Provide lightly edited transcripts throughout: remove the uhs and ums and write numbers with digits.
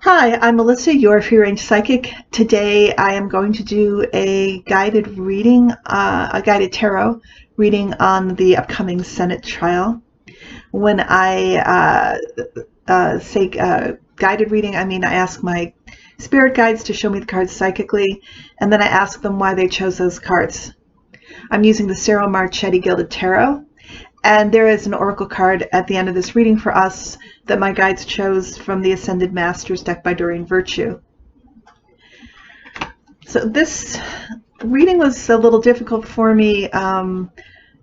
Hi, I'm Melissa, your free range psychic. Today I am going to do a guided reading, a guided tarot reading on the upcoming Senate trial. When I say guided reading, I mean I ask my spirit guides to show me the cards psychically, and then I ask them why they chose those cards. I'm using the Ciro Marchetti Gilded Tarot. And there is an oracle card at the end of this reading for us that my guides chose from the Ascended Masters deck by Doreen Virtue. So this reading was a little difficult for me,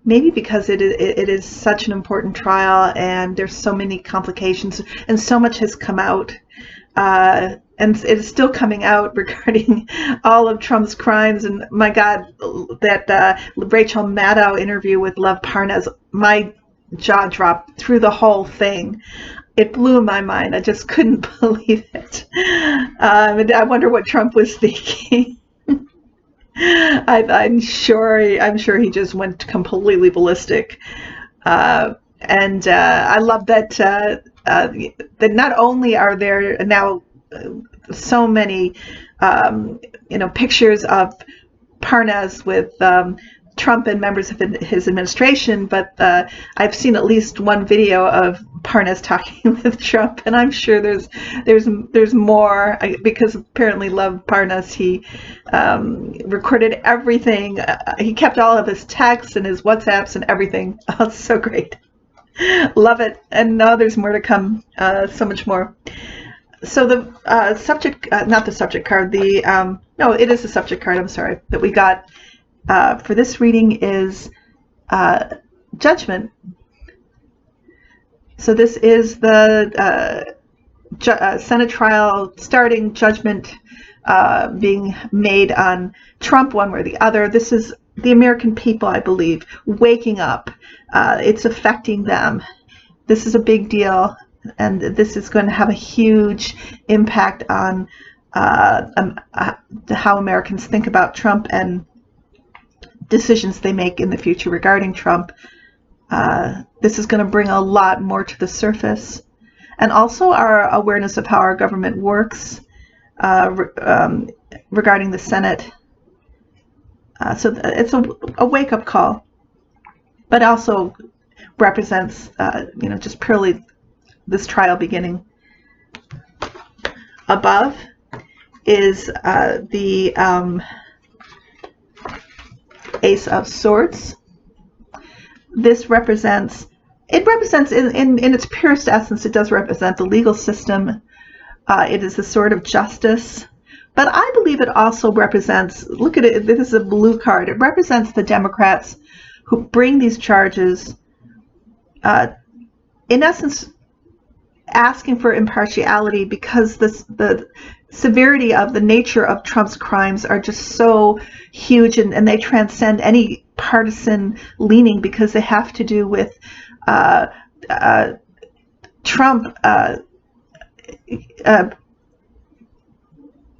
maybe because it is such an important trial and there's so many complications and so much has come out. And it is still coming out regarding all of Trump's crimes. And my God, that Rachel Maddow interview with Lev Parnas, my jaw dropped through the whole thing. It blew my mind. I just couldn't believe it. And I wonder what Trump was thinking. I'm sure he just went completely ballistic. And I love that not only are there now so many pictures of Parnas with Trump and members of his administration, but I've seen at least one video of Parnas talking with Trump, and I'm sure there's more, because apparently Lev Parnas, he recorded everything. He kept all of his texts and his WhatsApps and everything. Oh, it's so great. Love it. And now there's more to come, so much more. So the subject, not the subject card, no, it is the subject card, I'm sorry, that we got for this reading is Judgment. So this is the Senate trial starting, judgment being made on Trump one way or the other. This is the American people, I believe, waking up. It's affecting them. This is a big deal. And this is going to have a huge impact on how Americans think about Trump and decisions they make in the future regarding Trump. This is going to bring a lot more to the surface. And also our awareness of how our government works regarding the Senate. So it's a wake-up call, but also represents, just purely this trial beginning. Above is the Ace of Swords. This represents in its purest essence, it does represent the legal system. It is the sword of justice. But I believe it also represents, look at it, this is a blue card. It represents the Democrats who bring these charges, in essence, asking for impartiality, because the severity of the nature of Trump's crimes are just so huge, and they transcend any partisan leaning, because they have to do with Trump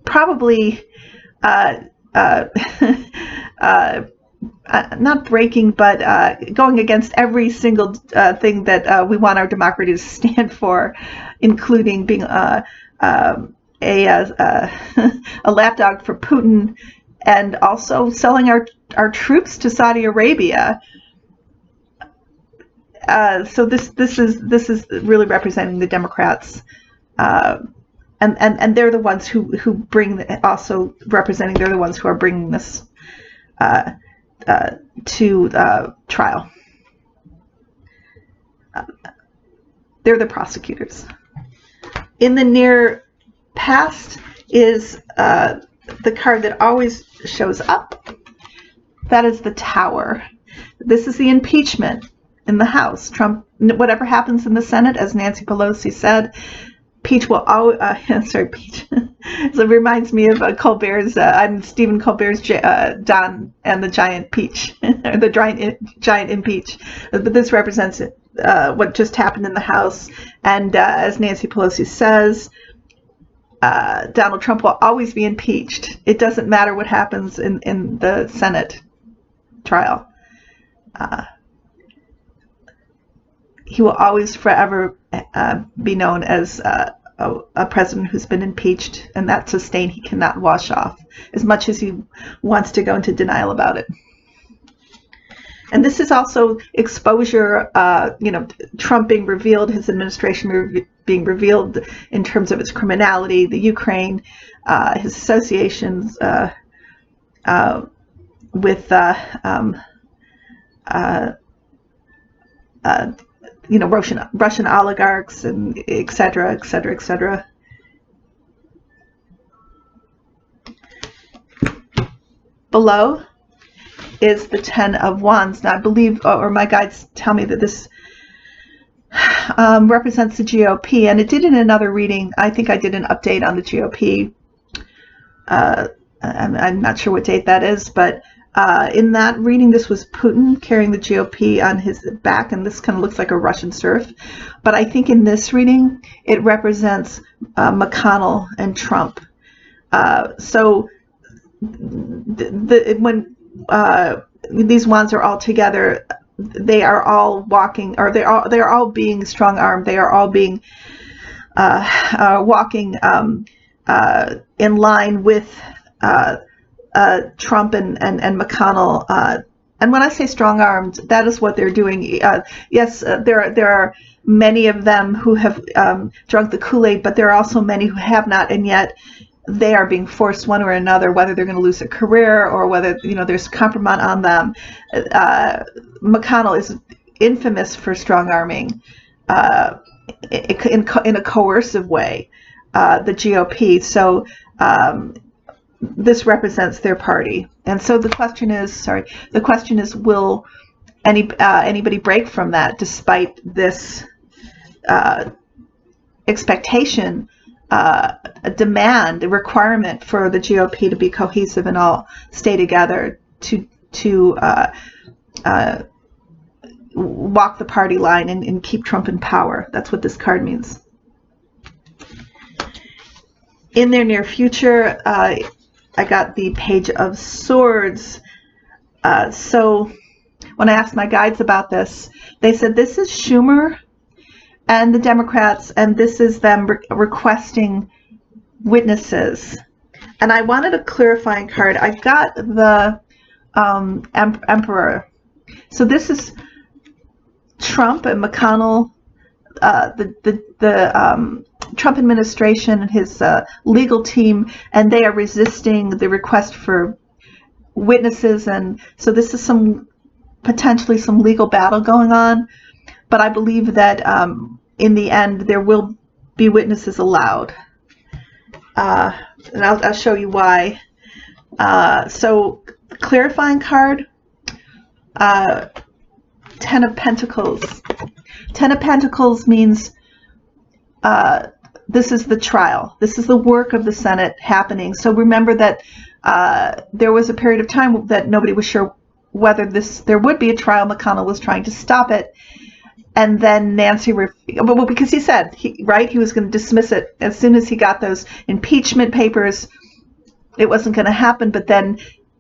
probably not breaking, but going against every single thing that we want our democracy to stand for, including being a lapdog for Putin, and also selling our troops to Saudi Arabia. So this is really representing the Democrats, and they're the ones who bring, also representing, they're the ones who are bringing this to trial. They're the prosecutors. In the near past is the card that always shows up. That is the Tower. This is the impeachment in the House. Trump, whatever happens in the Senate, as Nancy Pelosi said, Peach will always, Peach. So it reminds me of Colbert's, I'm Stephen Colbert's Don and the Giant Peach, or the Giant Impeach. But this represents what just happened in the House. And as Nancy Pelosi says, Donald Trump will always be impeached. It doesn't matter what happens in the Senate trial. He will always forever be known as a president who's been impeached, and that's a stain he cannot wash off, as much as he wants to go into denial about it. And this is also exposure, Trump being revealed, his administration being revealed in terms of its criminality, the Ukraine, his associations with Russian oligarchs, and et cetera, et cetera, et cetera. Below is the 10 of Wands. Now, I believe, or my guides tell me that this represents the GOP, and it did in another reading. I think I did an update on the GOP. I'm not sure what date that is, but in that reading, this was Putin carrying the GOP on his back, and this kind of looks like a Russian serf. But I think in this reading, it represents McConnell and Trump. So when these wands are all together, they are all walking, or they are all being strong-armed. They are all being walking in line with Trump and McConnell. And when I say strong-armed, that is what they're doing. Yes, there are many of them who have drunk the Kool-Aid, but there are also many who have not, and yet they are being forced one way or another, whether they're going to lose a career or whether there's compromise on them. McConnell is infamous for strong-arming in a coercive way the GOP. So this represents their party, and so the question is, will anybody break from that despite this expectation? A demand, a requirement for the GOP to be cohesive and all stay together to walk the party line and keep Trump in power. That's what this card means. In their near future, I got the Page of Swords. So when I asked my guides about this, they said this is Schumer and the Democrats, and this is them requesting witnesses. And I wanted a clarifying card. I got the Emperor. So this is Trump and McConnell, the Trump administration and his legal team, and they are resisting the request for witnesses. And so this is potentially some legal battle going on. But I believe that in the end, there will be witnesses allowed. And I'll show you why. So, clarifying card, 10 of Pentacles. 10 of Pentacles means this is the trial. This is the work of the Senate happening. So remember that there was a period of time that nobody was sure whether there would be a trial. McConnell was trying to stop it. And then Nancy, because he said, he was going to dismiss it as soon as he got those impeachment papers. It wasn't going to happen. But then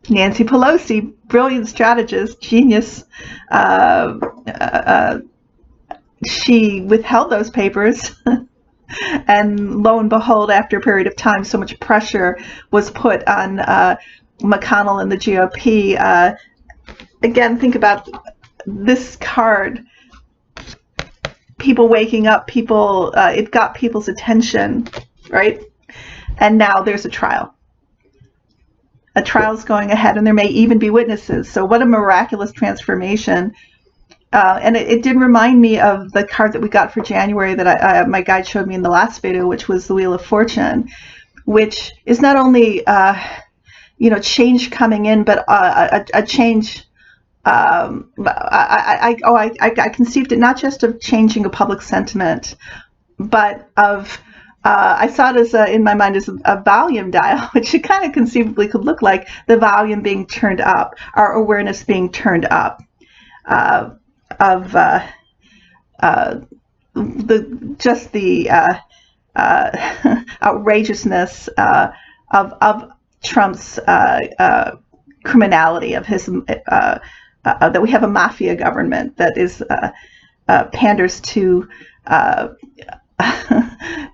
Nancy Pelosi, brilliant strategist, genius, she withheld those papers. And lo and behold, after a period of time, so much pressure was put on McConnell and the GOP. Again, think about this card. People waking up, it got people's attention, right? And now there's a trial. A trial's going ahead, and there may even be witnesses. So what a miraculous transformation. And it did remind me of the card that we got for January that my guide showed me in the last video, which was the Wheel of Fortune, which is not only, change coming in, but a change. I conceived it not just of changing a public sentiment, but of I saw it as in my mind as a volume dial, which it kind of conceivably could look like the volume being turned up, our awareness being turned up of the outrageousness of Trump's criminality, of his that we have a mafia government that is panders to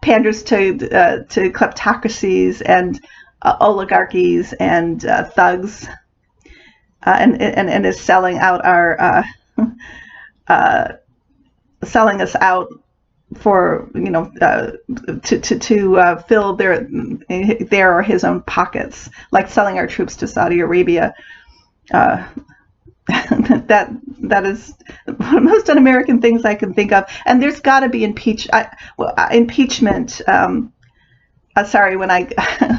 panders to kleptocracies and oligarchies and thugs, and is selling out our selling us out for to fill their or his own pockets, like selling our troops to Saudi Arabia. That is one of the most un-American things I can think of. And there's got to be impeachment. Sorry,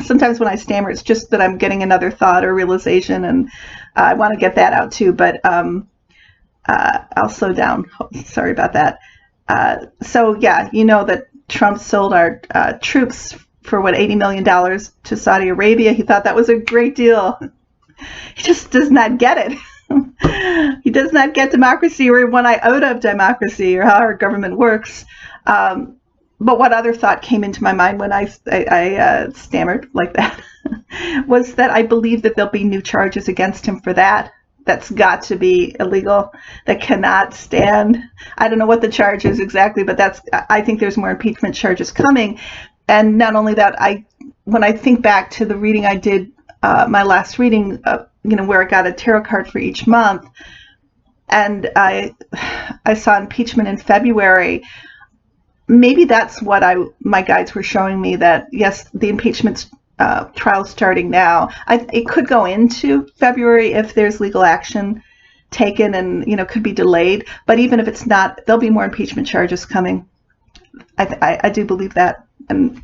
sometimes when I stammer, it's just that I'm getting another thought or realization, and I want to get that out too. But I'll slow down. Sorry about that. So yeah, that Trump sold our troops for $80 million to Saudi Arabia. He thought that was a great deal. He just does not get it. He does not get democracy or one iota of democracy or how our government works. But what other thought came into my mind when I stammered like that was that I believe that there'll be new charges against him for that. That's got to be illegal. That cannot stand. I don't know what the charge is exactly, but I think there's more impeachment charges coming. And not only that, when I think back to the reading I did, my last reading, where I got a tarot card for each month, and I saw impeachment in February. Maybe that's what my guides were showing me, that yes, the impeachment trial starting now. It could go into February if there's legal action taken, and could be delayed. But even if it's not, there'll be more impeachment charges coming. I do believe that, and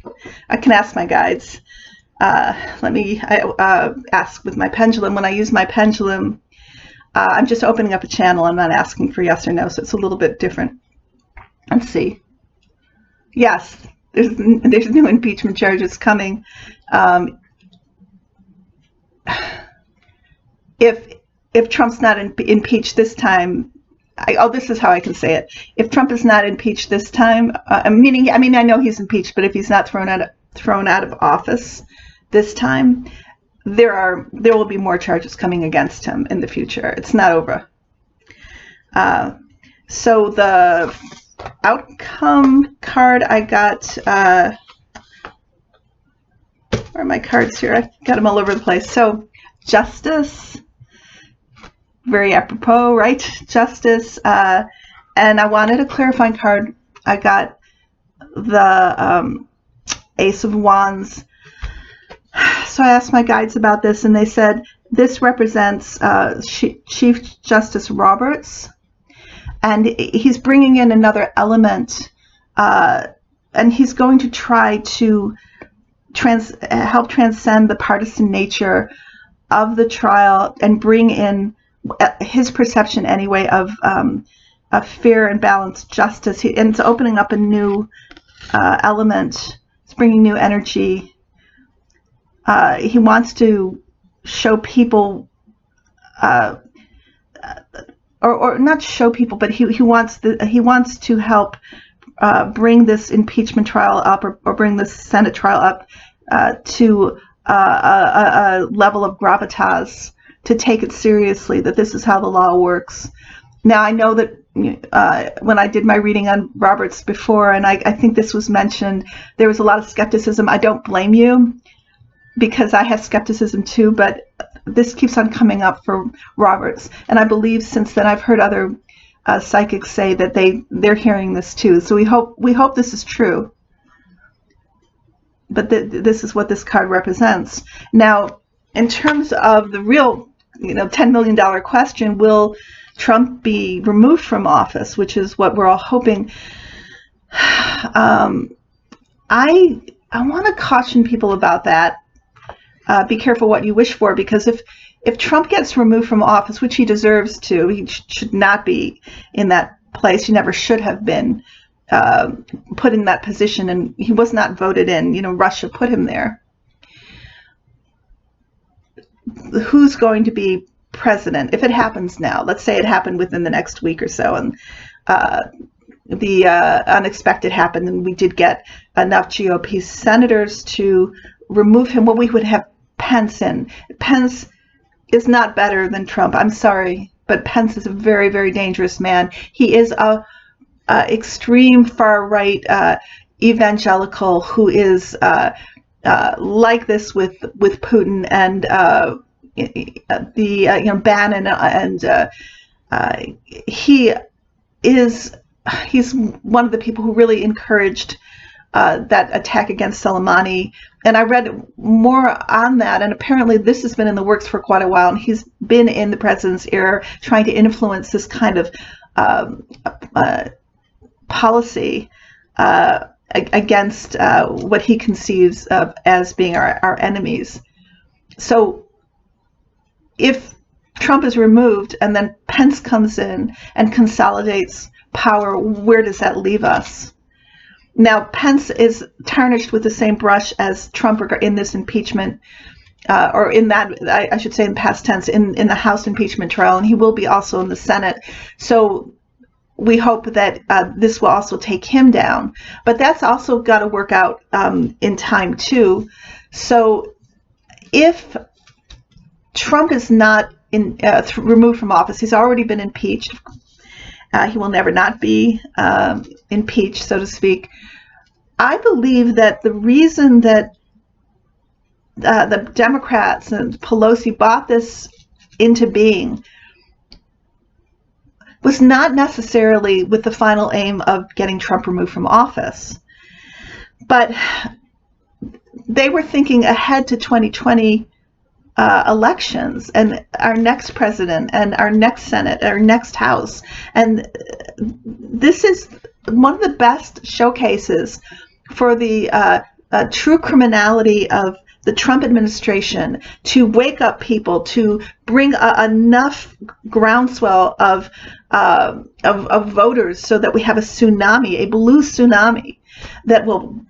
I can ask my guides. Let me ask with my pendulum. When I use my pendulum, I'm just opening up a channel. I'm not asking for yes or no, so it's a little bit different. Let's see. Yes, there's new impeachment charges coming. If Trump's not impeached this time, this is how I can say it. If Trump is not impeached this time, I know he's impeached, but if he's not thrown out of office this time, there will be more charges coming against him in the future. It's not over. So the outcome card I got, where are my cards here? I got them all over the place. So justice, very apropos, right? Justice. And I wanted a clarifying card. I got the Ace of Wands. So I asked my guides about this, and they said this represents Chief Justice Roberts, and he's bringing in another element, and he's going to try to help transcend the partisan nature of the trial and bring in his perception, anyway, of fair and balanced justice. And it's opening up a new element. It's bringing new energy. He wants to show people, or not show people, but he wants to help bring this impeachment trial up, or bring this Senate trial up to a level of gravitas, to take it seriously, that this is how the law works. Now, I know that when I did my reading on Roberts before, and I think this was mentioned, there was a lot of skepticism. I don't blame you, because I have skepticism too, but this keeps on coming up for Roberts. And I believe since then I've heard other psychics say that they're hearing this too. So we hope this is true. But this is what this card represents. Now, in terms of the real, $10 million question, will Trump be removed from office, which is what we're all hoping. I want to caution people about that. Be careful what you wish for, because if Trump gets removed from office, which he deserves to, he should not be in that place. He never should have been put in that position, and he was not voted in. Russia put him there. Who's going to be president if it happens now? Let's say it happened within the next week or so, and the unexpected happened, and we did get enough GOP senators to remove him. Well, we would have Pence in. Pence is not better than Trump. I'm sorry, but Pence is a very, very dangerous man. He is a extreme far right evangelical who is like this with Putin and the Bannon, and he's one of the people who really encouraged that attack against Soleimani. And I read more on that, and apparently this has been in the works for quite a while, and he's been in the president's ear trying to influence this kind of policy against what he conceives of as being our enemies. So if Trump is removed and then Pence comes in and consolidates power, where does that leave us? Now, Pence is tarnished with the same brush as Trump in this impeachment, or in that, I should say in past tense, in the House impeachment trial, and he will be also in the Senate. So we hope that this will also take him down. But that's also got to work out in time, too. So if Trump is not removed from office, he's already been impeached. He will never not be impeached, so to speak. I believe that the reason that the Democrats and Pelosi brought this into being was not necessarily with the final aim of getting Trump removed from office, but they were thinking ahead to 2020 elections and our next president and our next Senate, our next House. And this is one of the best showcases for the true criminality of the Trump administration to wake up people, to bring enough groundswell of voters so that we have a tsunami, a blue tsunami that will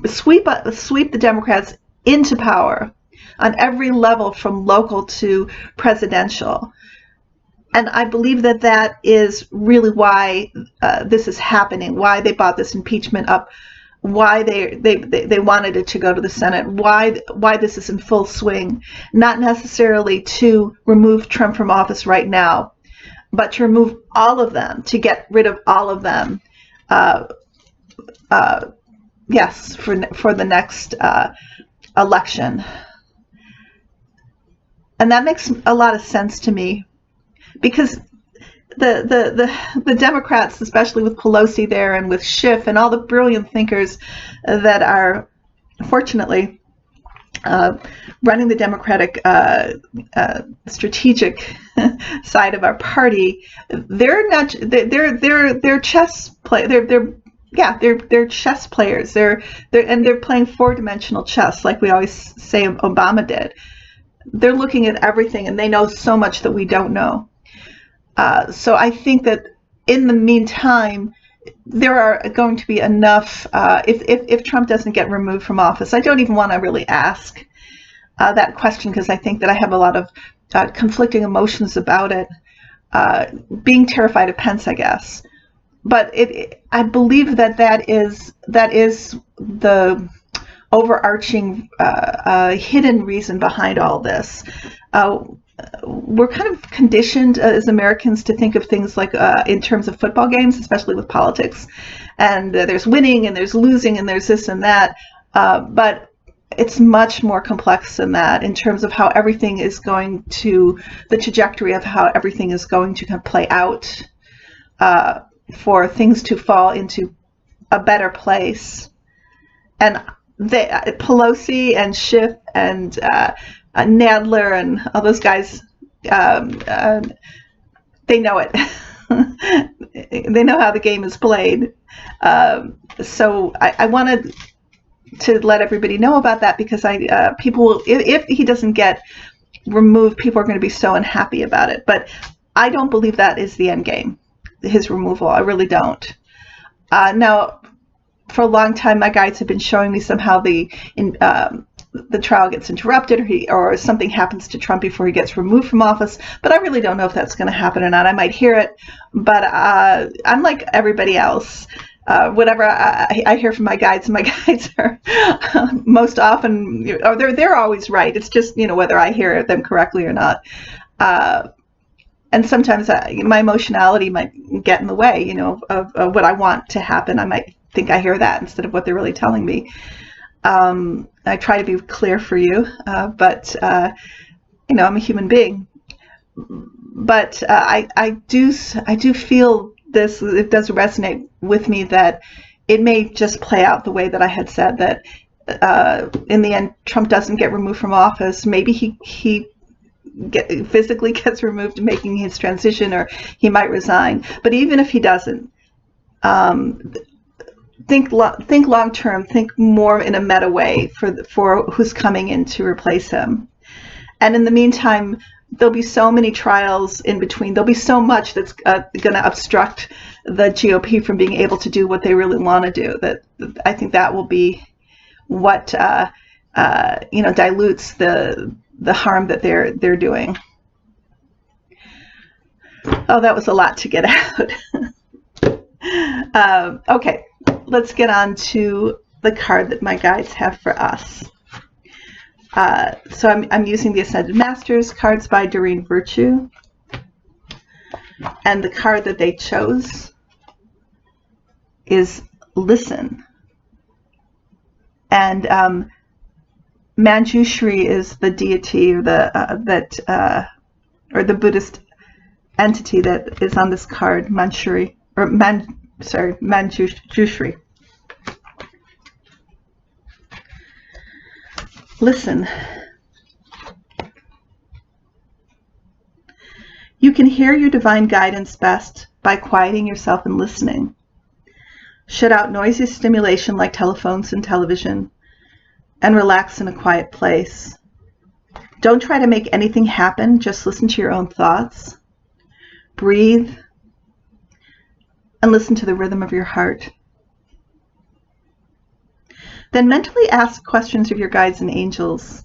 sweep the Democrats into power on every level, from local to presidential. And I believe that that is really why this is happening, why they brought this impeachment up, why they wanted it to go to the Senate, why this is in full swing, not necessarily to remove Trump from office right now, but to remove all of them, to get rid of all of them, yes, for the next election. And that makes a lot of sense to me, because the Democrats, especially with Pelosi there and with Schiff and all the brilliant thinkers that are, fortunately, running the Democratic strategic side of our party, they're chess players. They're playing four-dimensional chess, like we always say Obama did. They're looking at everything, and they know so much that we don't know. So I think that in the meantime, there are going to be enough, if Trump doesn't get removed from office. I don't even want to really ask that question, because I think that I have a lot of conflicting emotions about it, being terrified of Pence, I guess. But I believe that is the overarching hidden reason behind all this. We're kind of conditioned as Americans to think of things like in terms of football games, especially with politics, and there's winning and there's losing and there's this and that, but it's much more complex than that in terms of how everything is going to, the trajectory of how everything is going to play out, for things to fall into a better place. And Pelosi and Schiff and Nadler and all those guys, they know it. They know how the game is played. So I wanted to let everybody know about that, because people will, if he doesn't get removed, people are going to be so unhappy about it. But I don't believe that is the end game, his removal. I really don't. Now, for a long time, my guides have been showing me somehow the trial gets interrupted, or something happens to Trump before he gets removed from office. But I really don't know if that's going to happen or not. I might hear it, but I'm like everybody else. Whatever I hear from my guides are most often, they're always right. It's just, whether I hear them correctly or not. And sometimes my emotionality might get in the way, of what I want to happen. I might think I hear that instead of what they're really telling me. I try to be clear for you, but you know, I'm a human being. But I do feel this. It does resonate with me that it may just play out the way that I had said, that in the end, Trump doesn't get removed from office. Maybe he physically gets removed, making his transition, or he might resign. But even if he doesn't, think long term. Think more in a meta way for who's coming in to replace him. And in the meantime, there'll be so many trials in between. There'll be so much that's going to obstruct the GOP from being able to do what they really want to do. That I think that will be what you know, dilutes the harm that they're doing. Oh, that was a lot to get out. Okay, let's get on to the card that my guides have for us. So I'm using the Ascended Masters cards by Doreen Virtue, and the card that they chose is Listen. And Manjushri is the deity, or the Buddhist entity that is on this card. Manjushri. Listen. You can hear your divine guidance best by quieting yourself and listening. Shut out noisy stimulation like telephones and television, and relax in a quiet place. Don't try to make anything happen, just listen to your own thoughts. Breathe, and listen to the rhythm of your heart. Then mentally ask questions of your guides and angels.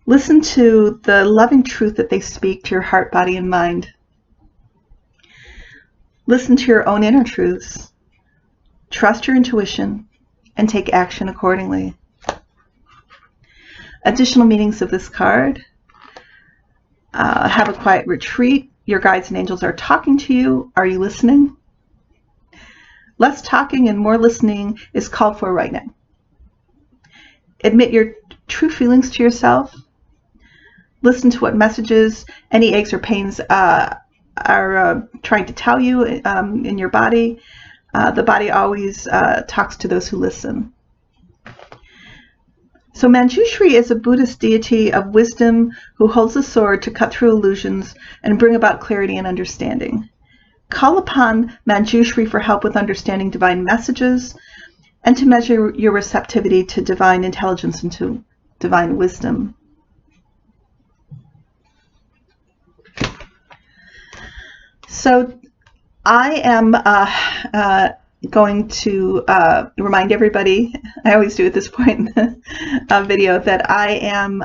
Listen to the loving truth that they speak to your heart, body, and mind. Listen to your own inner truths. Trust your intuition and take action accordingly. Additional meanings of this card. Have a quiet retreat. Your guides and angels are talking to you. Are you listening? Less talking and more listening is called for right now. Admit your true feelings to yourself. Listen to what messages any aches or pains are trying to tell you in your body. The body always talks to those who listen. So Manjushri is a Buddhist deity of wisdom who holds a sword to cut through illusions and bring about clarity and understanding. Call upon Manjushri for help with understanding divine messages and to measure your receptivity to divine intelligence and to divine wisdom. So I am going to remind everybody, I always do at this point in the video, that I am,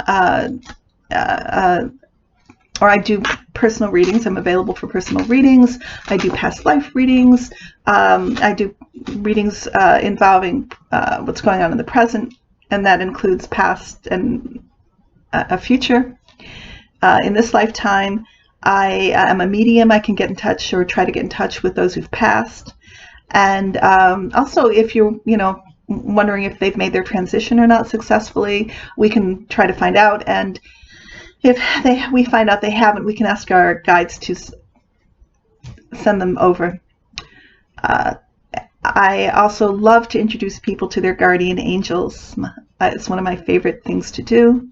or I do personal readings. I'm available for personal readings. I do past life readings. I do readings involving what's going on in the present, and that includes past and a future. In this lifetime, I am a medium. I can get in touch or try to get in touch with those who've passed. And also, if you're, wondering if they've made their transition or not successfully, we can try to find out. And if we find out they haven't, we can ask our guides to send them over. I also love to introduce people to their guardian angels. It's one of my favorite things to do.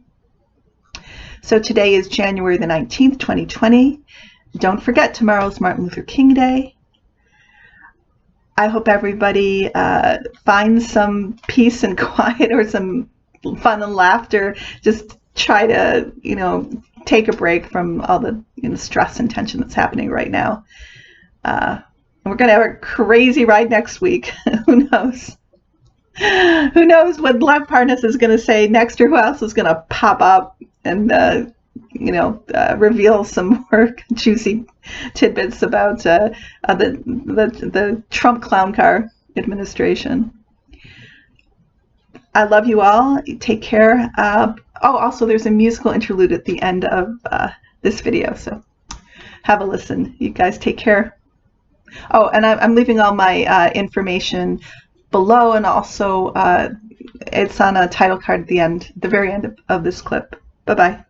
So today is January the 19th, 2020. Don't forget, tomorrow's Martin Luther King Day. I hope everybody finds some peace and quiet, or some fun and laughter. Just try to, take a break from all the stress and tension that's happening right now. We're going to have a crazy ride next week. Who knows? Who knows what Lev Parnas is going to say next, or who else is going to pop up and reveal some more juicy tidbits about the Trump clown car administration. I love you all. Take care. Also, there's a musical interlude at the end of this video, so have a listen. You guys take care. Oh, and I'm leaving all my information below, and also it's on a title card at the end, the very end of this clip. Bye-bye.